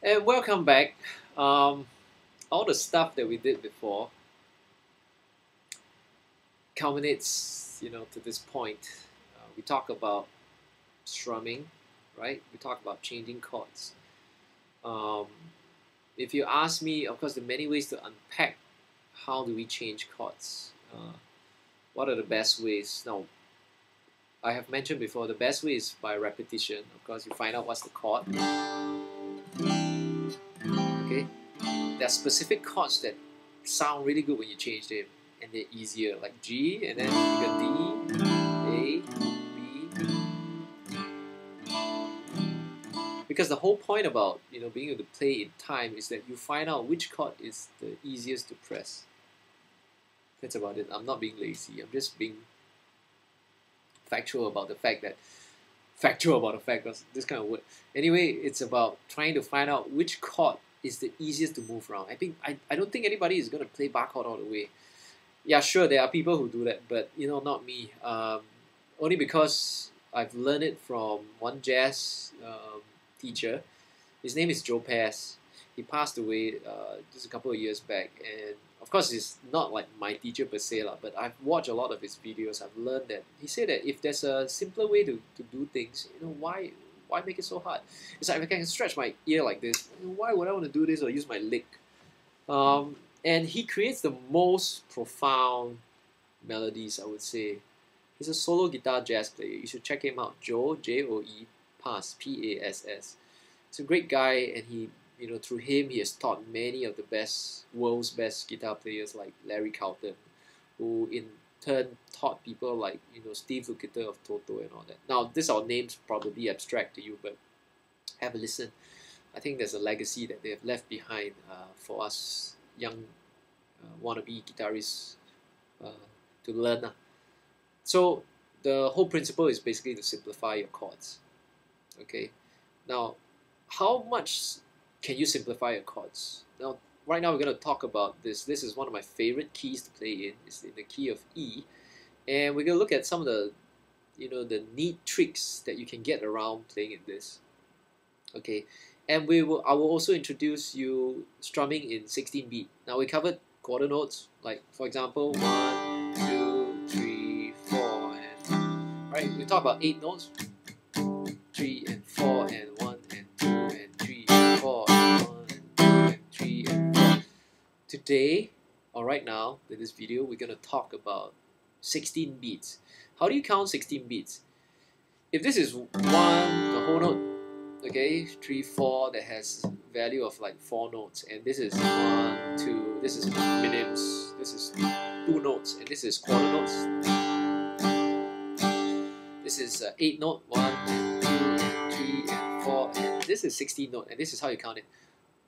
And welcome back. All the stuff that we did before culminates, to this point. We talk about strumming, right? We talk about changing chords. Um, if you ask me, of course, there are many ways to unpack how do we change chords. What are the best ways? Now, I have mentioned before, the best way is by repetition. Of course, you find out what's the chord. Okay, there are specific chords that sound really good when you change them, and they're easier, like G, and then you got D, A, B. Because the whole point about being able to play in time is that you find out which chord is the easiest to press. That's about it. I'm not being lazy. I'm just being factual about the fact, because this kind of word. Anyway, it's about trying to find out which chord is the easiest to move around. I don't think anybody is going to play bar chord all the way. Yeah, sure, there are people who do that, but not me. Only because I've learned it from one jazz teacher. His name is Joe Pass. He passed away just a couple of years back, and of course he's not like my teacher per se, but I've watched a lot of his videos. I've learned that he said that if there's a simpler way to do things, why make it so hard? It's like if I can stretch my ear like this, why would I want to do this or use my lick? And he creates the most profound melodies, I would say. He's a solo guitar jazz player. You should check him out. Joe, J-O-E, Pass, P-A-S-S. He's a great guy, and he, through him, he has taught many of the world's best guitar players like Larry Carlton, who in turn taught people like, Steve Lukather of Toto and all that. Now, these are names probably abstract to you, but have a listen. I think there's a legacy that they have left behind for us young wannabe guitarists to learn. So the whole principle is basically to simplify your chords. Okay, now how much can you simplify your chords? Now, right now we're going to talk about this. This is one of my favorite keys to play in. It's in the key of E, and we're going to look at some of the the neat tricks that you can get around playing in this. Okay, and I will also introduce you strumming in 16 beat. Now, we covered quarter notes, like for example 1, 2, 3, 4, and right, we talk about 8 notes, 3 and 4 and 1 and 2 and 3 and 4 and 1 and 2 and 3 and 4. Today, or right now, in this video, we're going to talk about 16 beats. How do you count 16 beats? If this is 1, the whole note, okay, 3, 4, that has value of like 4 notes, and this is 1, 2, this is minims, this is 2 notes, and this is quarter notes. This is 8 note, 1 and 2 and 3 and 4, and this is 16 note, and this is how you count it.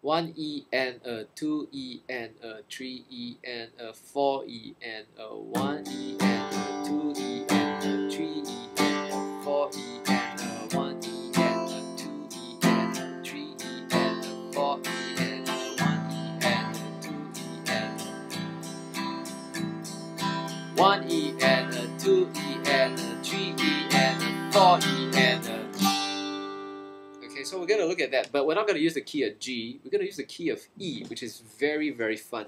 1 E and a 2 E and a 3 E and a 4 E and a 1 E and a 2 E and a 3 E and a 4 E and a 1 E and a 2 E and a 3 E and a 4 E and a 1 E and a 2 E and a 1 E and a 2 E and a 3 E and a 4 E and a. Okay, so we're going to look at that, but we're not going to use the key of G. We're going to use the key of E, which is very, very fun.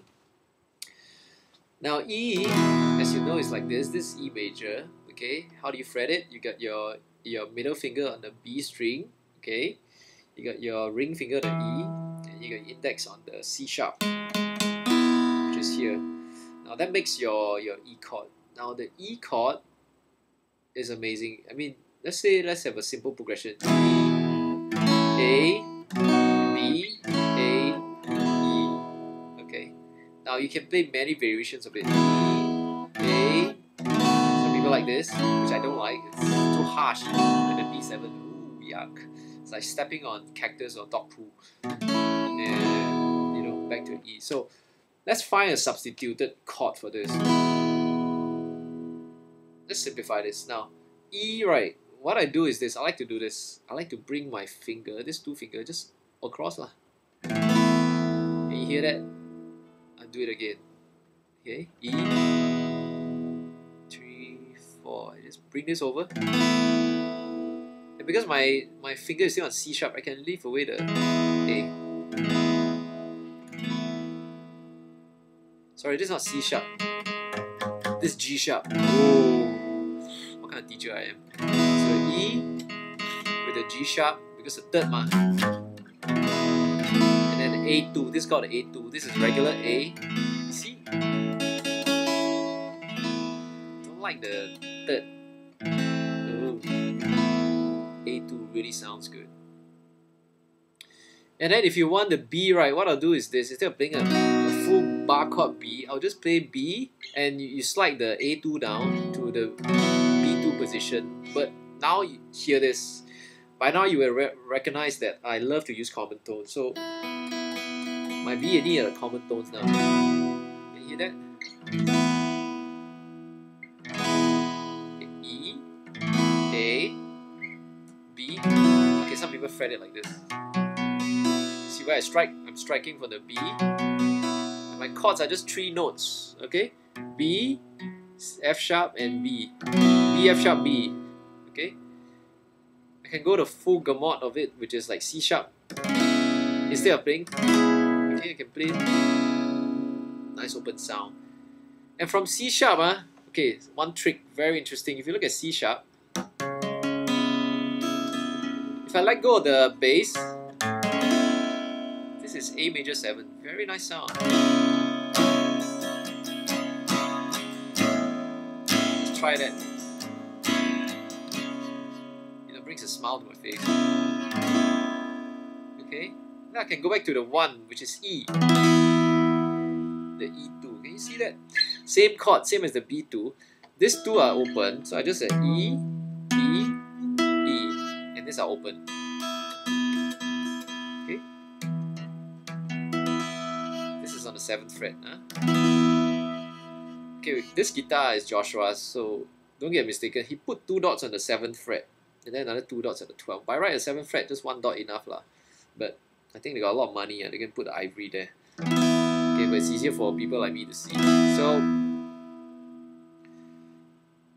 Now, E, as you know, is like this. This is E major. Okay, how do you fret it? You got your middle finger on the B string. Okay, you got your ring finger on the E, and you got your index on the C sharp, which is here. Now that makes your E chord. Now the E chord is amazing. I mean, let's have a simple progression. E, A, B, A, E. Okay. Now you can play many variations of it. E, A. Some people like this, which I don't like. It's too harsh. And then B7. Ooh, yuck. It's like stepping on cactus or dog poo. And back to E. So let's find a substituted chord for this. Let's simplify this. Now, E, right? What I do is this. I like to do this. I like to bring my finger, this 2 finger, just across lah. Can you hear that? I'll do it again. Okay, E, 3, 4. I just bring this over. And because my finger is still on C sharp, I can leave away the A. Sorry, this is not C sharp. This is G sharp. Oh, what kind of teacher I am. So E with the G sharp, because the third ma. And then the A2, this is called the A2. This is regular A, C. Don't like the third. Oh. A2 really sounds good. And then if you want the B, right, what I'll do is this. Instead of playing a full bar chord B, I'll just play B, and you slide the A2 down to the B2 position. But now you hear this. By now you will recognize that I love to use common tones. So my B and E are common tones now. Can you hear that? E, A, B. Okay, some people fret it like this. See where I strike? I'm striking for the B. And my chords are just 3 notes. Okay? B, F sharp, and B. B, F sharp, B. Okay? I can go the full gamut of it, which is like C sharp. Instead of playing, okay, I can play nice open sound. And from C sharp, okay, one trick, very interesting. If you look at C sharp, if I let go of the bass, this is A major 7. Very nice sound. Let's try that. It brings a smile to my face. Okay, now I can go back to the 1, which is E. The E2. Can you see that? Same chord, same as the B2. These two are open, so I just said E, E, E, and these are open. Okay. This is on the 7th fret. Okay, this guitar is Joshua's, so don't get mistaken. He put 2 dots on the 7th fret, and then another 2 dots at the 12th. By right, at the 7th fret, just 1 dot enough lah. But I think they got a lot of money, they can put the ivory there. Okay, but it's easier for people like me to see.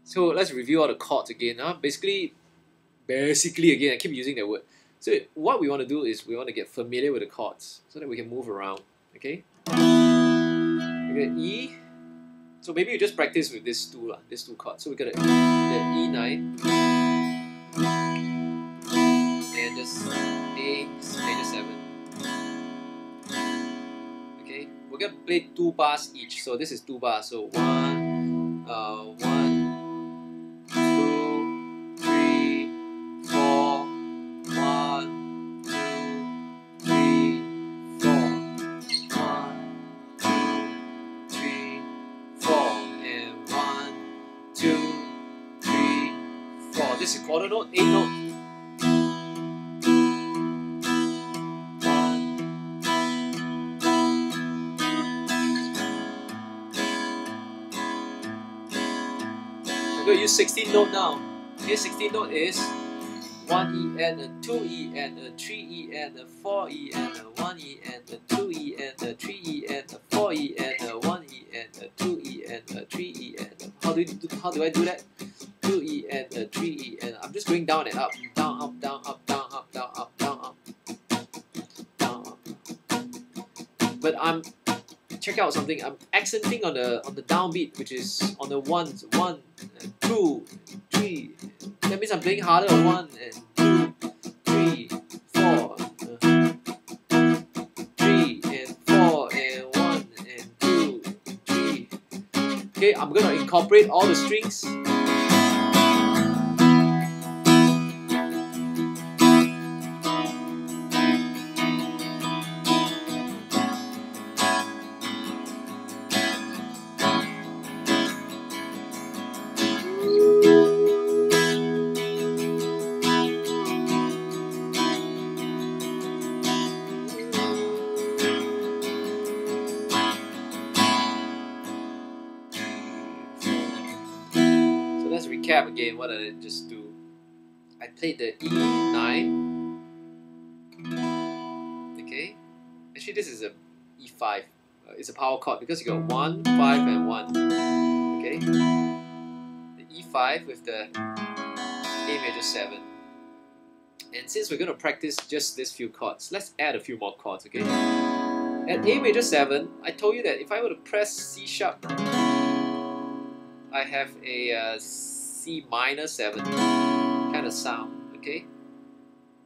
So let's review all the chords again. Basically again, I keep using that word. So what we want to do is we want to get familiar with the chords so that we can move around. Okay? We got E. So maybe you just practice with these two chords. So we got the E9. And just A major 7. Okay? We're gonna play 2 bars each. So this is 2 bars. So 1, 2, 3, 4, 1, 2, 3, 4, 1, 2, 3, 4, and 1, 2, 3, 4. This is quarter note, 8 note. I'm going to use 16 note now. Okay, 16 note is 1 E and a 2 E and a 3 E and a 4 E and a 1 E and a 2 E and a 3 E and a 4 E and a 1 E and a 2 E and a 3 E and a, how do I do that? 2 E and a 3 E and I'm just going down and up, down, up, down, up, down, up, down, up, down, up, down, up. But check out something. I'm accenting on the downbeat, which is on the 1s, 1, 2, 3. That means I'm playing harder on 1 and 2, 3, 4, 3 and 4 and 1 and 2, 3. Okay, I'm gonna incorporate all the strings. Let's recap again. What did I just do? I played the E9. Okay. Actually, this is a E5. It's a power chord because you got 1, 5, and 1. Okay. The E5 with the A major 7. And since we're going to practice just these few chords, let's add a few more chords, okay? At A major 7, I told you that if I were to press C sharp, I have a C minor 7 kind of sound, okay?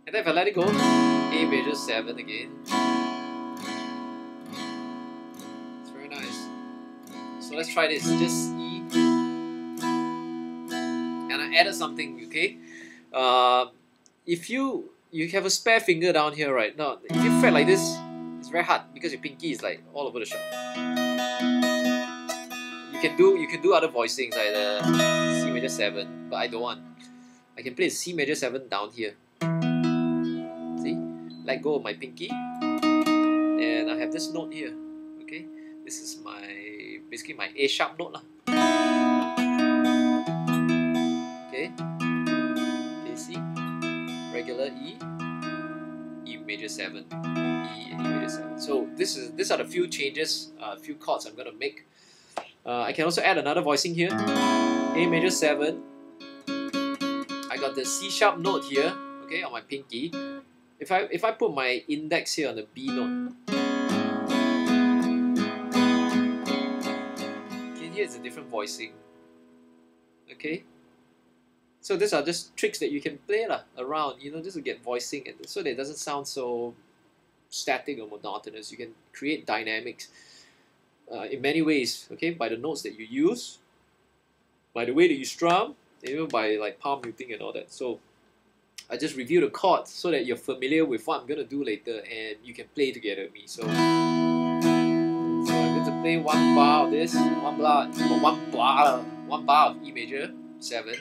And then if I let it go, A major 7 again. It's very nice. So let's try this, just E. And I added something, okay? If you have a spare finger down here, right? Now, if you fret like this, it's very hard because your pinky is like all over the shop. You can do other voicings like the C major 7, but I don't want. I can play C major 7 down here. See? Let go of my pinky, and I have this note here. Okay, this is basically my A sharp note lah. Okay, C, regular E, E major 7, E and E major 7. So these are the few changes, few chords I'm gonna make. I can also add another voicing here. A major 7. I got the C sharp note here, okay, on my pinky. If I put my index here on the B note, you can hear it's a different voicing. Okay. So these are just tricks that you can play around, just to get voicing, and so that it doesn't sound so static or monotonous. You can create dynamics in many ways, okay, by the notes that you use, by the way that you strum, even by like palm muting and all that. So I just review the chords so that you're familiar with what I'm gonna do later, and you can play together with me. So I'm going to play one bar of this, one bar of E major 7,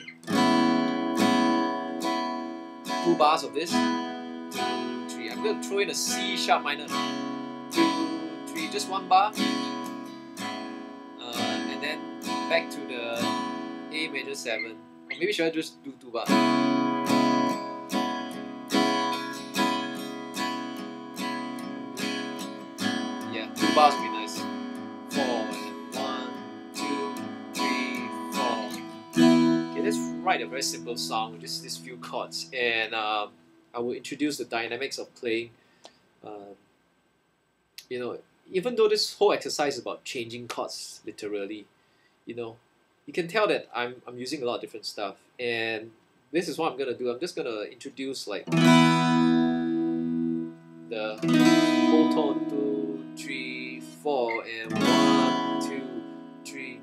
2 bars of this, 2, 3. I'm going to throw in a C sharp minor, 2, 3, just 1 bar, and then back to the A major 7. Or maybe should I just do 2 bars? Yeah, 2 bars would be nice. 4 and 1, 2, 3, 4. Okay, let's write a very simple song with just these few chords, and I will introduce the dynamics of playing. Even though this whole exercise is about changing chords literally, you can tell that I'm using a lot of different stuff, and this is what I'm gonna do. I'm just gonna introduce like the whole tone, 2, 3, 4, and 1, 2, 3,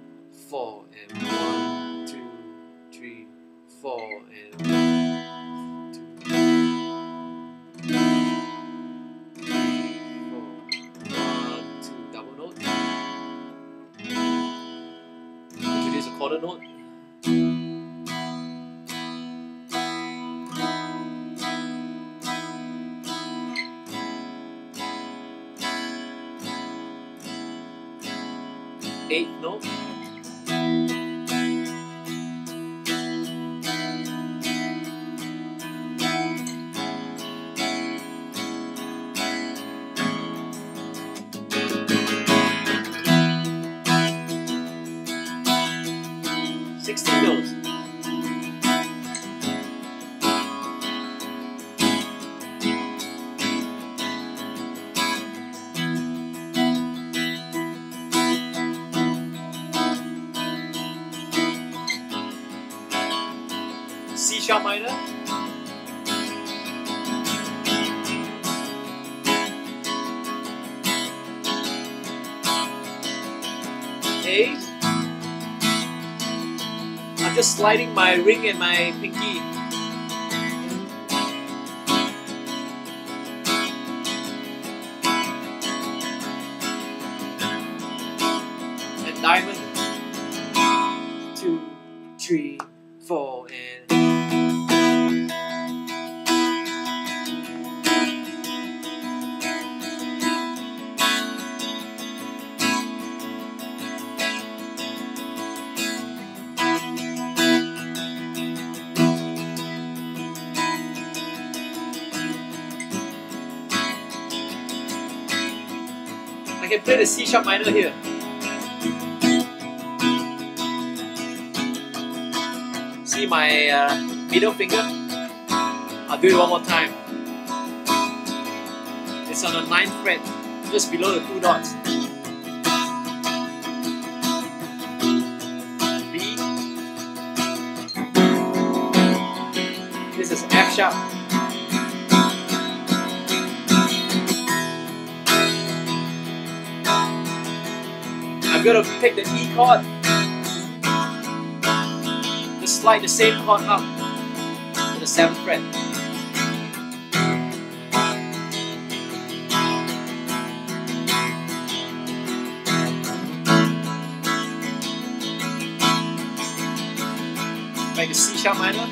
4, and 1, 2, 3, 4, and 1, 2, 3, 4, 1, 2, double note. Introduce a quarter note. Eighth note. Notes. C sharp minor. A. I'm just sliding my ring and my pinky. And diamond. 2, 3, 4, and I can play the C sharp minor here. See my middle finger I'll do it one more time. It's on the 9th fret, just below the 2 dots. B. This is F sharp. I'm going to pick the E chord. Just slide the same chord up to the 7th fret. Back to C sharp minor.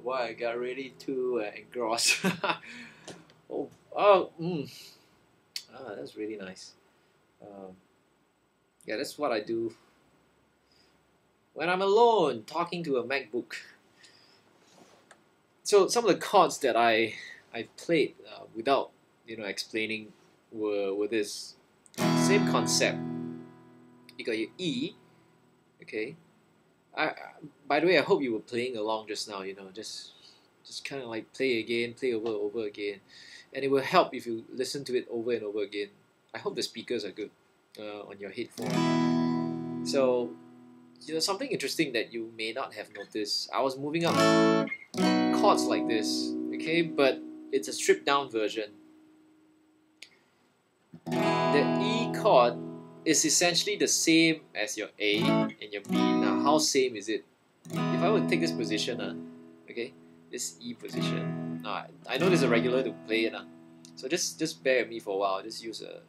Boy, I got really too engrossed. That's really nice. Yeah, that's what I do when I'm alone talking to a MacBook. So some of the chords that I played without explaining were this same concept. You got your E, okay. By the way, I hope you were playing along just now. Just kind of like play again, play over again, and it will help if you listen to it over and over again. I hope the speakers are good on your headphone. So, something interesting that you may not have noticed. I was moving up chords like this, okay, but it's a stripped down version. The E chord is essentially the same as your A and your B. Now, how same is it? If I would take this position, okay, this E position. Now, I know there's a regular to play it, so just bear with me for a while. Just use a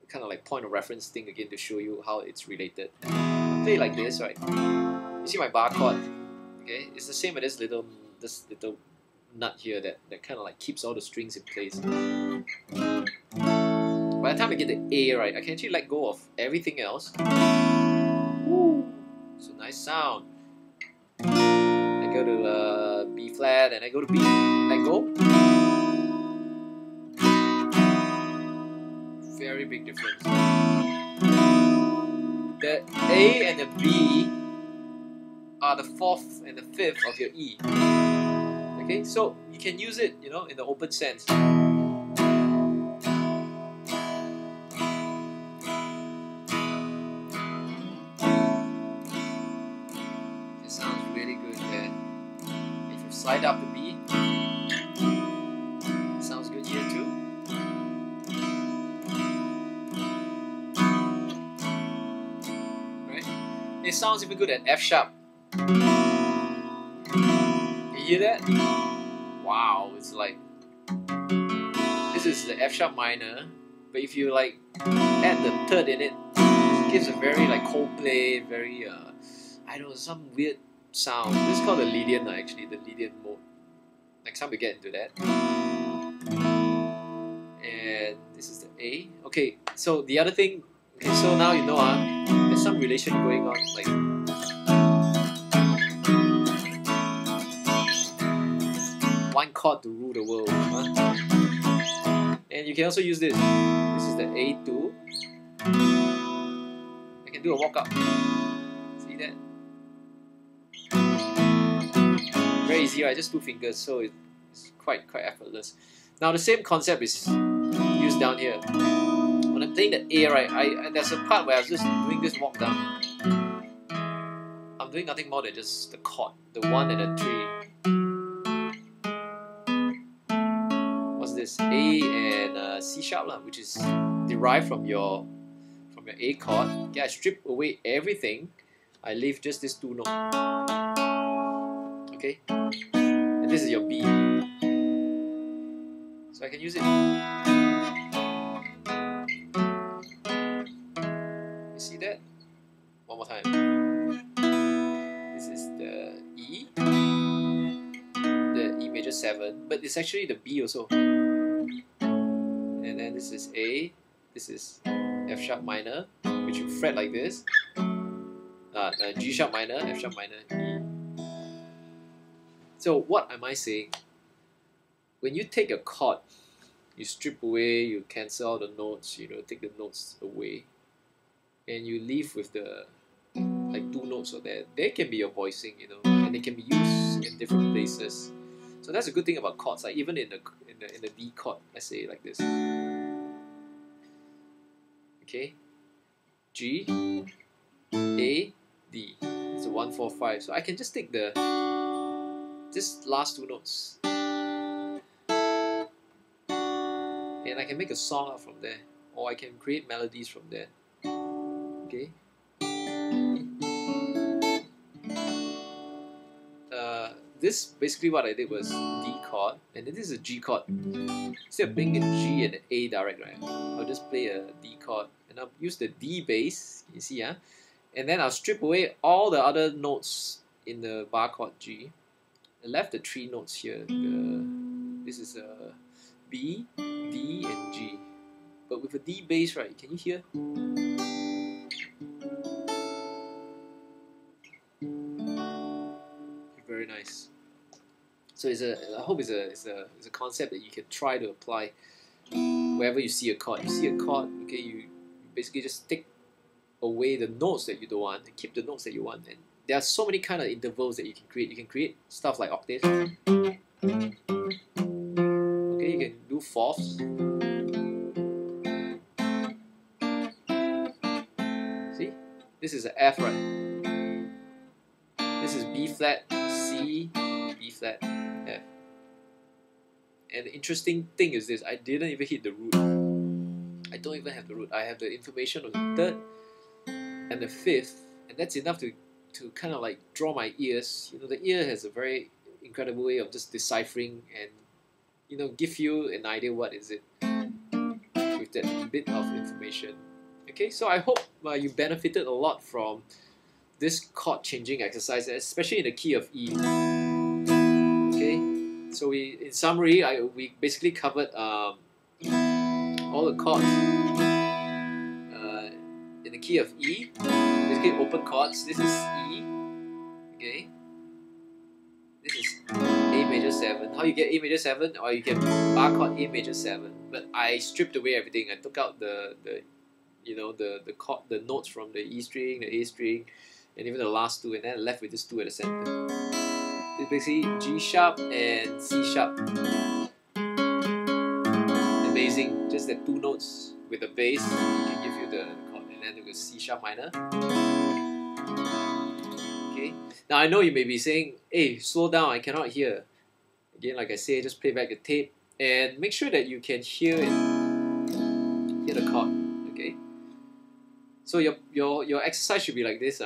kind of like point of reference thing again to show you how it's related. I'll play it like this, right? You see my bar chord, okay? It's the same as this little nut here that kind of like keeps all the strings in place. By the time I get the A right, I can actually let go of everything else. Woo! It's a nice sound. I go to B flat and I go to B. Let go. Very big difference. The A and the B are the 4th and the 5th of your E. Okay, so you can use it, you know, in the open sense. It sounds really good there. If you slide up the B, it sounds good here too. Right? It sounds even good at F sharp. You hear that? Wow, it's like, this is the F sharp minor, but if you like add the 3rd in it, it gives a very like Coldplay, very I don't know, some weird sound. This is called the Lydian actually, the Lydian mode. Next time we get into that. And this is the A. Okay, so the other thing, okay, so now you know there's some relation going on, like one chord to rule the world. And you can also use this. This is the A2. I can do a walk up. See that? Very easy, right? Just 2 fingers, so it's quite effortless. Now the same concept is used down here. When I'm playing the A, right, there's a part where I was just doing this walk down. I'm doing nothing more than just the chord, the 1 and the 3. This A and C sharp, which is derived from your A chord. Okay, I strip away everything. I leave just these 2 notes. Okay, and this is your B. So I can use it. You see that? One more time. This is the E, the E major 7, but it's actually the B also. And then this is A, this is F sharp minor, which you fret like this, G sharp minor, F sharp minor, E. So what am I saying? When you take a chord, you strip away, you cancel all the notes, you know, take the notes away, and you leave with the like 2 notes or that. They can be your voicing, you know, and they can be used in different places. So that's a good thing about chords. Like even in the D chord, let's say like this. Okay, G, A, D. It's a 1, 4, 5. So I can just take this last 2 notes, and I can make a song out from there, or I can create melodies from there. Okay. This basically what I did was D chord, and then this is a G chord. Instead of playing a G and an A direct, right, I'll just play a D chord, and I'll use the D bass. You see, and then I'll strip away all the other notes in the bar chord G. I left the 3 notes here. This is a B, D, and G. But with a D bass, right? Can you hear? Very nice. So I hope it's a concept that you can try to apply wherever you see a chord. You see a chord, okay, you basically just take away the notes that you don't want and keep the notes that you want. And there are so many kind of intervals that you can create. You can create stuff like octaves. Okay, you can do fourths. See? This is an F, right? This is B flat, C, B flat, F. And the interesting thing is this, I didn't even hit the root. I I don't even have the root. I have the information on the third and the fifth, and that's enough to kind of like draw my ears. You know, the ear has a very incredible way of just deciphering and, you know, give you an idea what is it with that bit of information. Okay, so I hope you benefited a lot from this chord changing exercise, especially in the key of E. Okay, so in summary, we basically covered all the chords in the key of E. Basically open chords. This is E. Okay, this is A major 7. How you get A major 7? Or you get bar chord A major 7. But I stripped away everything. I took out the chord, the notes from the E string, the A string, and even the last two, and then I left with this two at the center. It's basically G sharp and C sharp. Amazing. Just the two notes with the bass can give you the chord, and then with C sharp minor. Okay. Now I know you may be saying, "Hey, slow down! I cannot hear." Again, like I say, just play back the tape and make sure that you can hear it, hear the chord. Okay. So your exercise should be like this.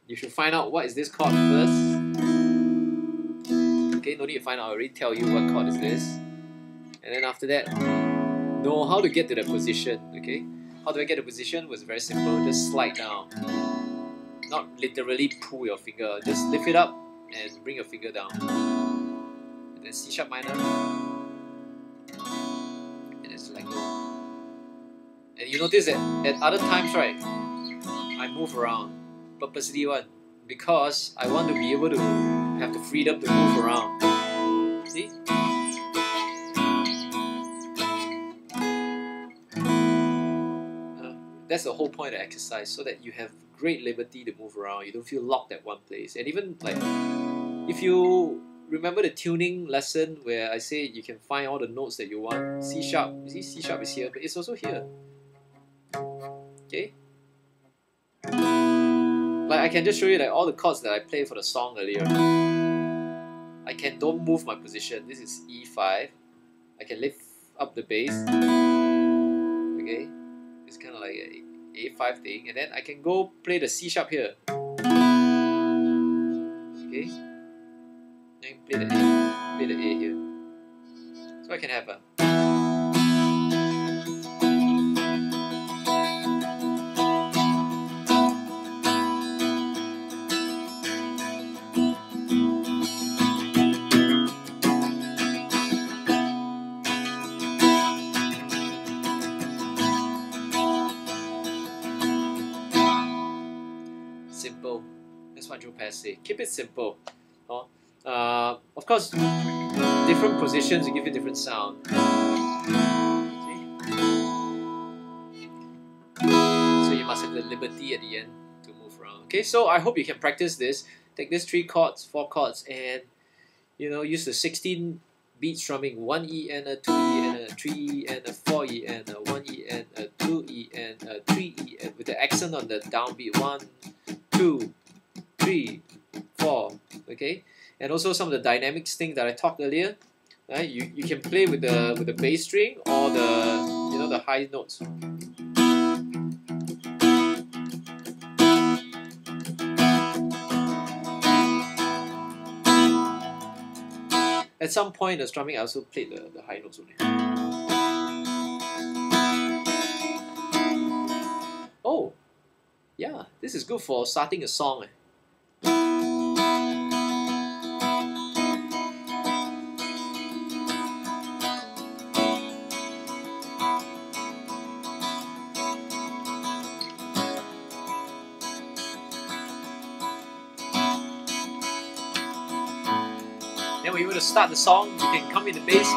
You should find out what is this chord first. Okay, no need to find out. I already tell you what chord is this. And then after that, know how to get to the position. Okay, how do I get the position? Was very simple. Just slide down. Not literally pull your finger. Just lift it up and bring your finger down. And then C sharp minor. And then select go. And you notice that at other times, right, I move around. Purposely one. Because I want to be able to have the freedom to move around. See? That's the whole point of exercise, so that you have great liberty to move around. You don't feel locked at one place. And even like, if you remember the tuning lesson where I say you can find all the notes that you want. C sharp, you see C sharp is here, but it's also here. Okay? Like I can just show you like all the chords that I played for the song earlier. I don't move my position. This is E5. I can lift up the bass. Okay? It's kind of like a A5 thing, and then I can go play the C sharp here. Okay, then play the A here. So I can have a. Simple. That's what Joe Pass say. Keep it simple. Of course, different positions will give you different sound. See? So you must have the liberty at the end to move around. Okay, so I hope you can practice this. Take these 3 chords, 4 chords, and use the 16 beat strumming: 1 E and a 2 E and a 3 E and a 4 E and a 1 E and a 2 E and a 3 E, and with the accent on the downbeat: 1, 2, 3, 4. Okay, and also some of the dynamics thing that I talked earlier. Right, you can play with the bass string or the high notes. At some point in the strumming, I also played the high notes only. Oh, yeah, this is good for starting a song. Then when you want to start the song, you can come in the bass.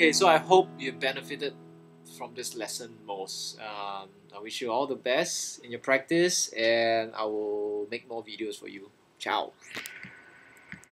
Okay, so I hope you benefited from this lesson most. I wish you all the best in your practice, and I will make more videos for you. Ciao.